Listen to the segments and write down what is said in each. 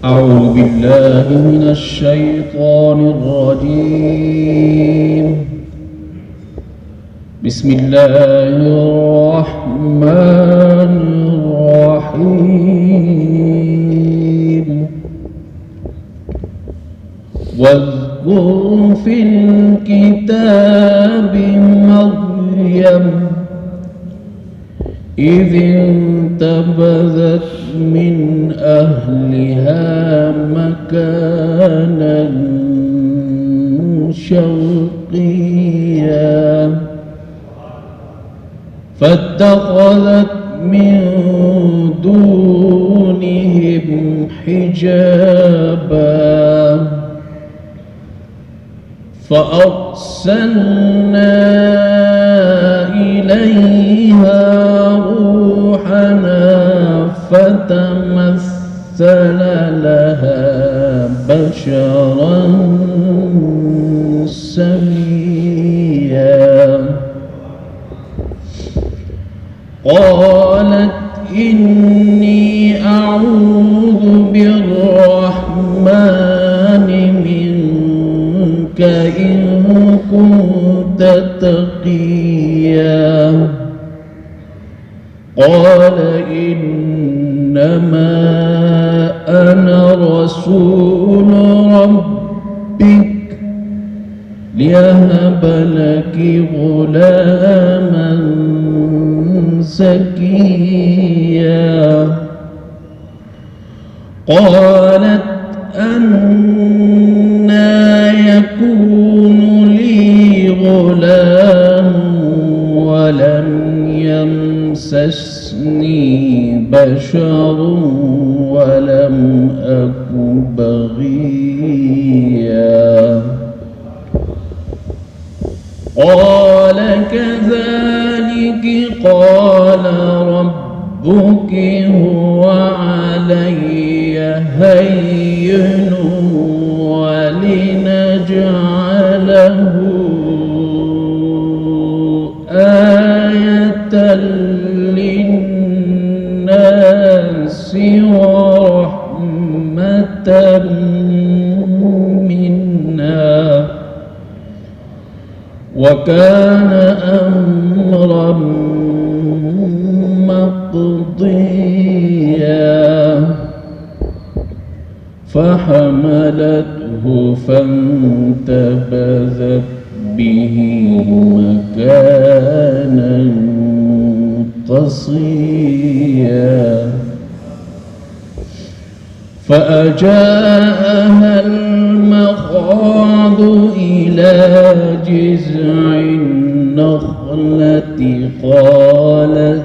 أعوذ بالله من الشيطان الرجيم. بسم الله الرحمن الرحيم. واذكر في الكتاب مريم إذ انتبذت من أهلها مكانا شرقيا فاتخذت من دونهم حجابا فأرسلنا إليها روحنا فتمثل لها بشرا سويا قالت إني أعوذ بالرحمن منك إن كنت تقيا قال إنما أنا رسول ربك ليهب لك غلاما زكيا قالت أنى يكون لي غلام ولم يمسسني بشر ولم أك بغيا قال كذلك قال ربك هو علي هين ولنجعله آية للناس ورحمة منا وكان أمرا مقضيا فحملته فانتبذت به مكانا قصيا فأجاءها المخاض إلى جذع النخلة قالت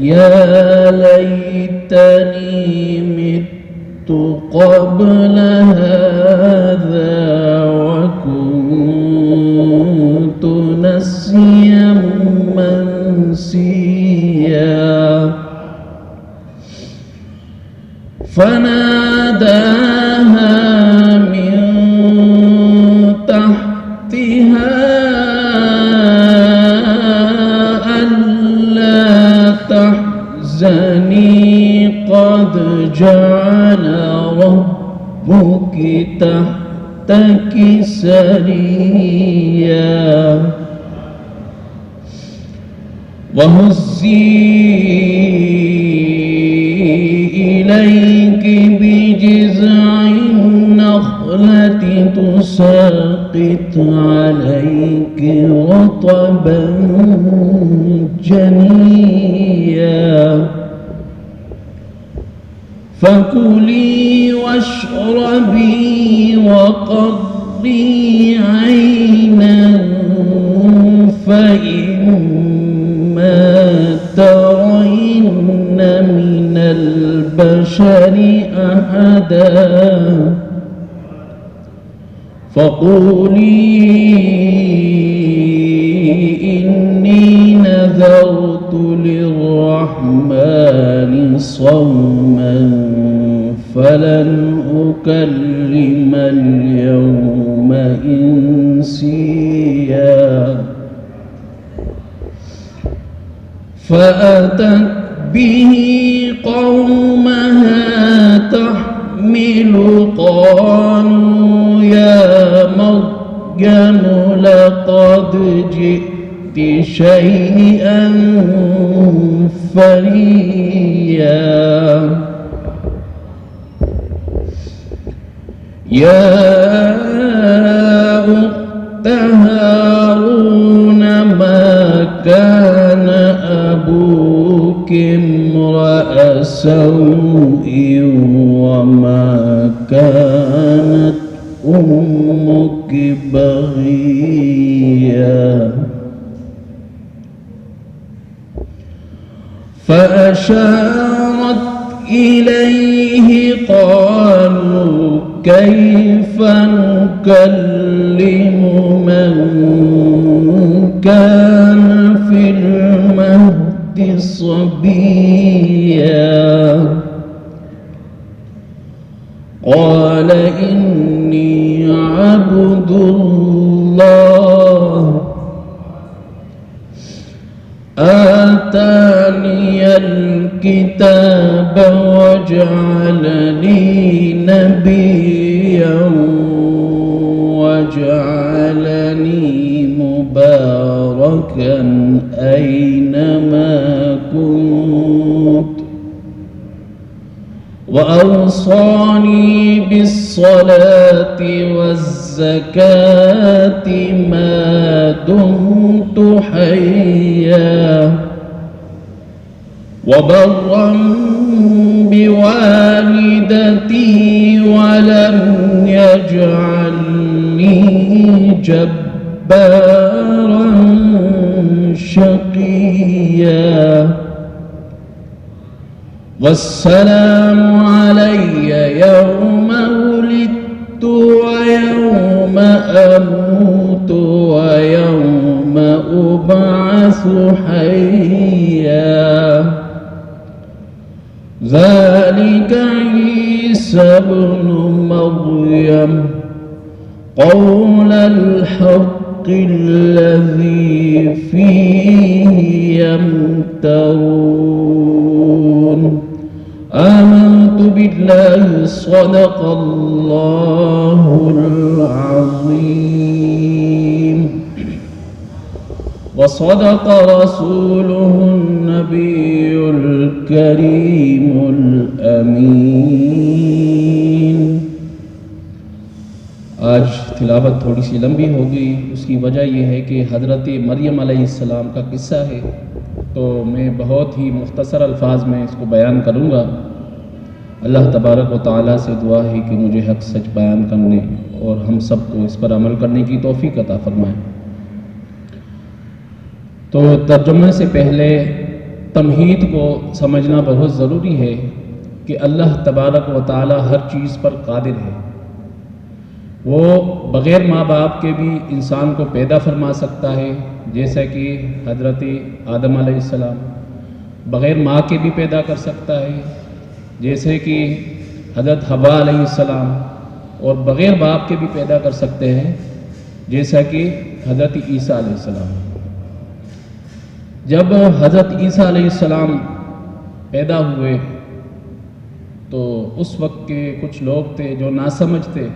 يا ليتني مت قبل هذا وكنت نسيا منسيا فناداها من تحتها ألا تحزني قد جعل ربك تحتك سريا وهزي إليك بجذع النخلة تساقط عليك رطبا جنيا فكلي واشربي وقضي عينا فإما ترين من البشر أحدا فقولي إني نذرت للرحمن صوما فلن أكلم اليوم إنسيا فأتت به قومها تحمله قيل قالوا يا مريم لقد جئت شيئا فريا يا أخت هارون ما كان أبوك امرأ سوء وما كانت أمك بغيا فأشارت إليه قالوا كيف نكلم من كان في المهد صبيا قال إني عبد الله آتاني الكتاب وجعلني نبيا وجعلني مباركا أينما كنت وأوصاني بالصلاة والزكاة ما دمت حيا وبرا بوالدتي ولم يجعلني جبارا شقيا والسلام علي يوم ولدت ويوم أموت ويوم أبعث حيا ذلك عيسى ابن مريم قول الحق الذي فيه يمترون آمنت بالله صدق الله العظيم وصدق رسوله النبي الكريم الأمين. آج تلاوت تھوڑی سی لمبی ہو گئی، اس کی وجہ یہ ہے کہ حضرت مریم علیہ السلام کا قصہ ہے، تو میں بہت ہی مختصر الفاظ میں اس کو بیان کروں گا. اللہ تبارک و تعالیٰ سے دعا ہے کہ مجھے حق سچ بیان کرنے اور ہم سب کو اس پر عمل کرنے کی توفیق عطا فرمائے. تو ترجمے سے پہلے تمہید کو سمجھنا بہت ضروری ہے کہ اللہ تبارک و تعالیٰ ہر چیز پر قادر ہے. وہ بغیر ماں باپ کے بھی انسان کو پیدا فرما سکتا ہے، جیسا کہ حضرت آدم علیہ السلام. بغیر ماں کے بھی پیدا کر سکتا ہے، جیسے کہ حضرت حوا علیہ السلام. اور بغیر باپ کے بھی پیدا کر سکتے ہیں، جیسا کہ حضرت عیسیٰ علیہ السلام. جب حضرت عیسیٰ علیہ السلام پیدا ہوئے تو اس وقت کے کچھ لوگ تھے جو ناسمجھ تھے،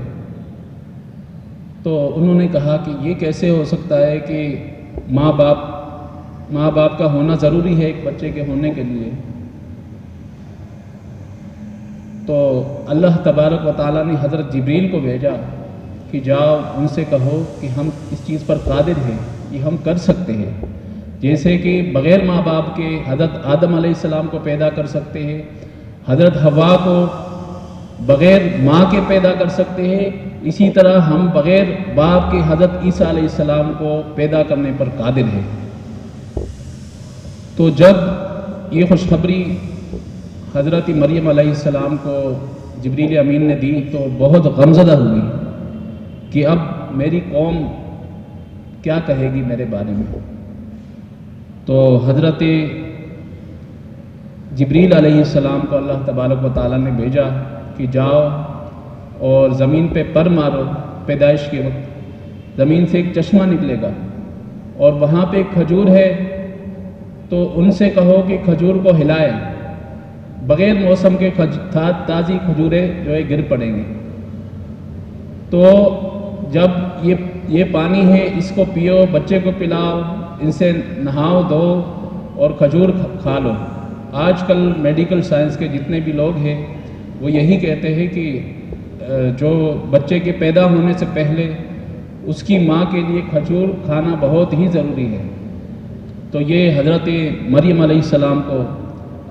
تو انہوں نے کہا کہ یہ کیسے ہو سکتا ہے کہ ماں باپ کا ہونا ضروری ہے ایک بچے کے ہونے کے لیے. تو اللہ تبارک و تعالیٰ نے حضرت جبریل کو بھیجا کہ جاؤ ان سے کہو کہ ہم اس چیز پر قادر ہیں، یہ ہم کر سکتے ہیں. جیسے کہ بغیر ماں باپ کے حضرت آدم علیہ السلام کو پیدا کر سکتے ہیں، حضرت حوا کو بغیر ماں کے پیدا کر سکتے ہیں، اسی طرح ہم بغیر باپ کے حضرت عیسیٰ علیہ السلام کو پیدا کرنے پر قادر ہیں. تو جب یہ خوشخبری حضرت مریم علیہ السلام کو جبریل امین نے دی تو بہت غمزدہ ہوئی کہ اب میری قوم کیا کہے گی میرے بارے میں. تو حضرت جبریل علیہ السلام کو اللہ تبارک و تعالیٰ نے بھیجا کہ جاؤ اور زمین پہ پر مارو. پیدائش کے وقت زمین سے ایک چشمہ نکلے گا اور وہاں پہ ایک کھجور ہے، تو ان سے کہو کہ کھجور کو ہلائے. بغیر موسم کے تازی کھجوریں جو ہے گر پڑیں گی. تو جب یہ پانی ہے اس کو پیو، بچے کو پلاؤ، ان سے نہاؤ دو اور کھجور کھا لو. آج کل میڈیکل سائنس کے جتنے بھی لوگ ہیں وہ یہی کہتے ہیں کہ جو بچے کے پیدا ہونے سے پہلے اس کی ماں کے لیے کھجور کھانا بہت ہی ضروری ہے. تو یہ حضرت مریم علیہ السلام کو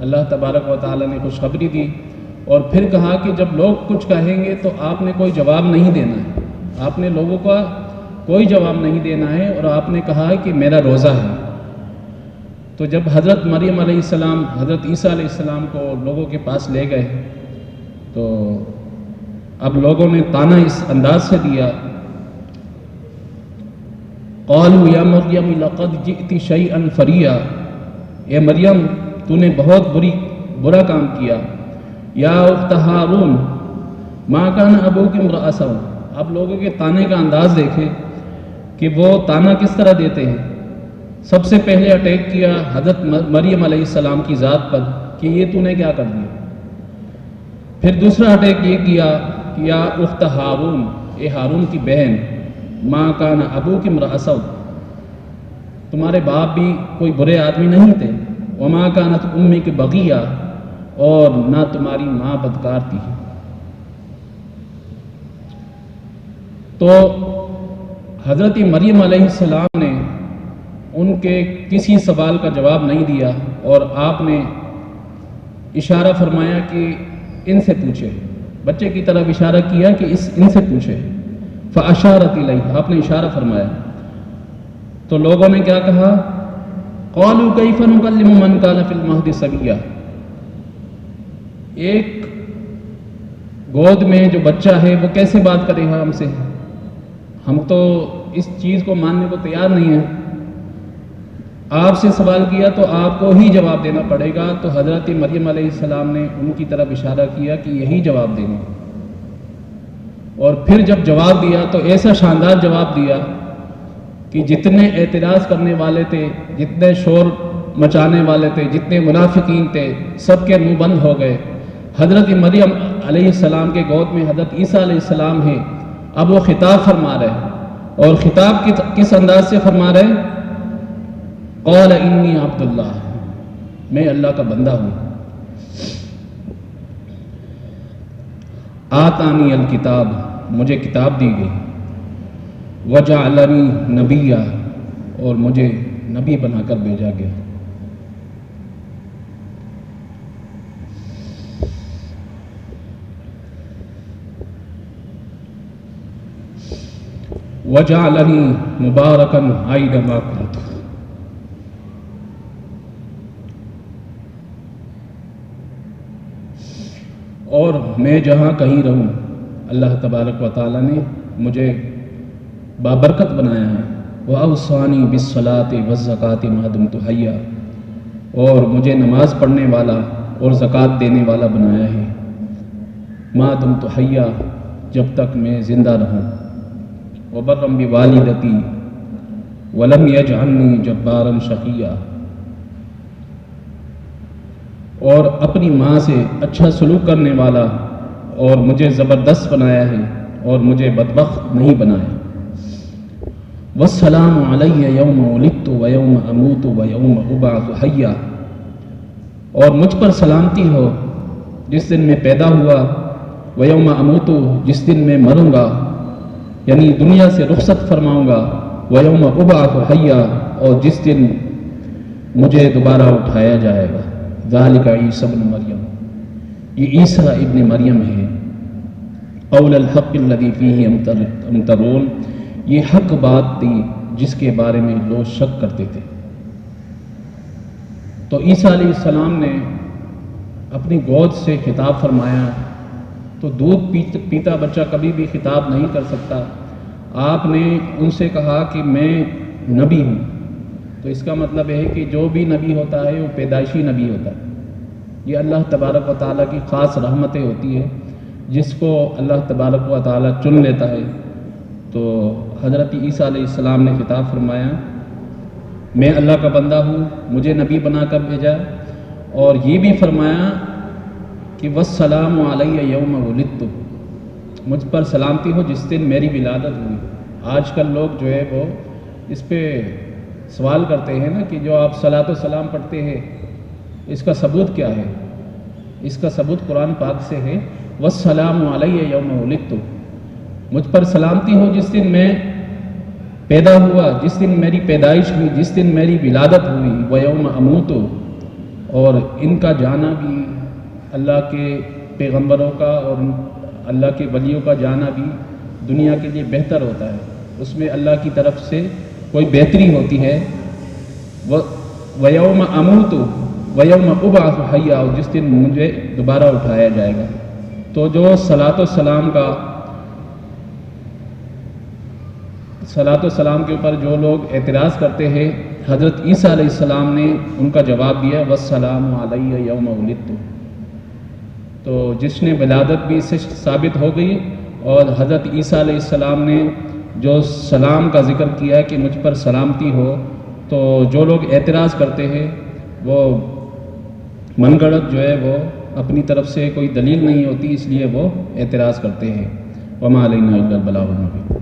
اللہ تبارک و تعالیٰ نے خوشخبری دی اور پھر کہا کہ جب لوگ کچھ کہیں گے تو آپ نے کوئی جواب نہیں دینا ہے، آپ نے لوگوں کا کوئی جواب نہیں دینا ہے، اور آپ نے کہا کہ میرا روزہ ہے. تو جب حضرت مریم علیہ السلام حضرت عیسیٰ علیہ السلام کو لوگوں کے پاس لے گئے تو اب لوگوں نے طعنہ اس انداز سے دیا، قالوا یا مریم لقد جئت شیئا فریا، اے مریم تو نے بہت برا کام کیا. یا اخت ہارون ما کان ابوک امرأ سوء. آپ لوگوں کے طعنے کا انداز دیکھیں کہ وہ طعنہ کس طرح دیتے ہیں. سب سے پہلے اٹیک کیا حضرت مریم علیہ السلام کی ذات پر کہ یہ تو نے کیا کر دیا. پھر دوسرا اٹیک یہ کیا کہ یا اخت ہارون، اے ہارون کی بہن، ما کان ابوک امرأ سوء، تمہارے باپ بھی کوئی برے آدمی نہیں تھے. وما کانت امک بغیہ، اور نہ تمہاری ماں بدکار تھی. تو حضرت مریم علیہ السلام نے ان کے کسی سوال کا جواب نہیں دیا اور آپ نے اشارہ فرمایا کہ ان سے پوچھے، بچے کی طرف اشارہ کیا کہ ان سے پوچھے. فاشارت الیہ، آپ نے اشارہ فرمایا. تو لوگوں نے کیا کہا، قالوا کیف نکلم من کان فی المہد صبیا، ایک گود میں جو بچہ ہے وہ کیسے بات کرے گا ہم سے، ہم تو اس چیز کو ماننے کو تیار نہیں ہیں. آپ سے سوال کیا تو آپ کو ہی جواب دینا پڑے گا. تو حضرت مریم علیہ السلام نے ان کی طرف اشارہ کیا کہ یہی جواب دیں گے. اور پھر جب جواب دیا تو ایسا شاندار جواب دیا کہ جتنے اعتراض کرنے والے تھے، جتنے شور مچانے والے تھے، جتنے منافقین تھے، سب کے منہ بند ہو گئے. حضرت مریم علیہ السلام کے گود میں حضرت عیسیٰ علیہ السلام ہے. اب وہ خطاب فرما رہے اور خطاب کس انداز سے فرما رہے، قال انی عبد اللہ، میں اللہ کا بندہ ہوں. آتانی الکتاب، مجھے کتاب دی گئی. وجعلنی نبیہ، اور مجھے نبی بنا کر بھیجا گیا. وجعلنی مبارکا اینما کنت، اور میں جہاں کہیں رہوں اللہ تبارک و تعالیٰ نے مجھے بابرکت بنایا ہے. وَأَوْصَانِي بِالصَّلَاةِ وَالزَّكَاةِ مَا دُمْتُ حَيًّا، اور مجھے نماز پڑھنے والا اور زکوٰۃ دینے والا بنایا ہے. مَا دُمْتُ حَيًّا، جب تک میں زندہ رہوں. وَبَرًّا بِوَالِدَتِي وَلَمْ يَجْعَلْنِي جَبَّارًا شَقِيًّا، اور اپنی ماں سے اچھا سلوک کرنے والا، اور مجھے زبردست بنایا ہے اور مجھے بدبخت نہیں بنایا. وَالسَّلَامُ عَلَيَّ يَوْمَ وُلِدتُّ وَيَوْمَ أَمُوتُ وَيَوْمَ أُبْعَثُ حَيًّا، اور مجھ پر سلامتی ہو جس دن میں پیدا ہوا، وَيَوْمَ أَمُوتُ، جس دن میں مروں گا یعنی دنیا سے رخصت فرماؤں گا، وَيَوْمَ أُبْعَثُ حَيًّا، اور جس دن مجھے دوبارہ اٹھایا جائے گا. ذَلِكَ عِیسیٰ ابن مریم، یہ عیسیٰ ابن مریم ہے. قول الحق الذی فیہ یمترون، یہ حق بات تھی جس کے بارے میں لوگ شک کرتے تھے. تو عیسیٰ علیہ السلام نے اپنی گود سے خطاب فرمایا. تو دودھ پیتا بچہ کبھی بھی خطاب نہیں کر سکتا. آپ نے ان سے کہا کہ میں نبی ہوں. تو اس کا مطلب ہے کہ جو بھی نبی ہوتا ہے وہ پیدائشی نبی ہوتا ہے. یہ اللہ تبارک و تعالیٰ کی خاص رحمتیں ہوتی ہے، جس کو اللہ تبارک و تعالیٰ چن لیتا ہے. تو حضرت عیسیٰ علیہ السلام نے خطاب فرمایا، میں اللہ کا بندہ ہوں، مجھے نبی بنا کر بھیجا. اور یہ بھی فرمایا کہ وَالسَّلَامُ عَلَيَّ يَوْمَ وُلِدتُّ، مجھ پر سلامتی ہو جس دن میری ولادت ہوئی۔ آج کل لوگ جو ہے وہ اس پہ سوال کرتے ہیں نا کہ جو آپ صلاۃ و سلام پڑھتے ہیں اس کا ثبوت کیا ہے؟ اس کا ثبوت قرآن پاک سے ہے، وَالسَّلَامُ عَلَيَّ يَوْمَ وُلِدتُّ، مجھ پر سلامتی ہو جس دن میں پیدا ہوا، جس دن میری پیدائش ہوئی، جس دن میری ولادت ہوئی، وَيَوْمَ أَمُوتُ، اور ان کا جانا بھی اللہ کے پیغمبروں کا اور اللہ کے ولیوں کا جانا بھی دنیا کے لیے بہتر ہوتا ہے، اس میں اللہ کی طرف سے کوئی بہتری ہوتی ہے۔ وَيَوْمَ أَمُوتُ وَيَوْمَ أُبْعَثُ حَيًّا، اور جس دن مجھے دوبارہ اٹھایا جائے گا۔ تو جو صلاۃ و سلام کے اوپر جو لوگ اعتراض کرتے ہیں، حضرت عیسیٰ علیہ السلام نے ان کا جواب دیا، وَالسَّلَامُ عَلَيَّ يَوْمَ وُلِدتُّ۔ تو جس نے ولادت بھی اس سے ثابت ہو گئی، اور حضرت عیسیٰ علیہ السلام نے جو سلام کا ذکر کیا ہے کہ مجھ پر سلامتی ہو، تو جو لوگ اعتراض کرتے ہیں وہ من گھڑت جو ہے وہ اپنی طرف سے کوئی دلیل نہیں ہوتی، اس لیے وہ اعتراض کرتے ہیں۔ وَمَا عَلَيْنَا إِلَّا الْبَلَاغُ الْمُبِينُ۔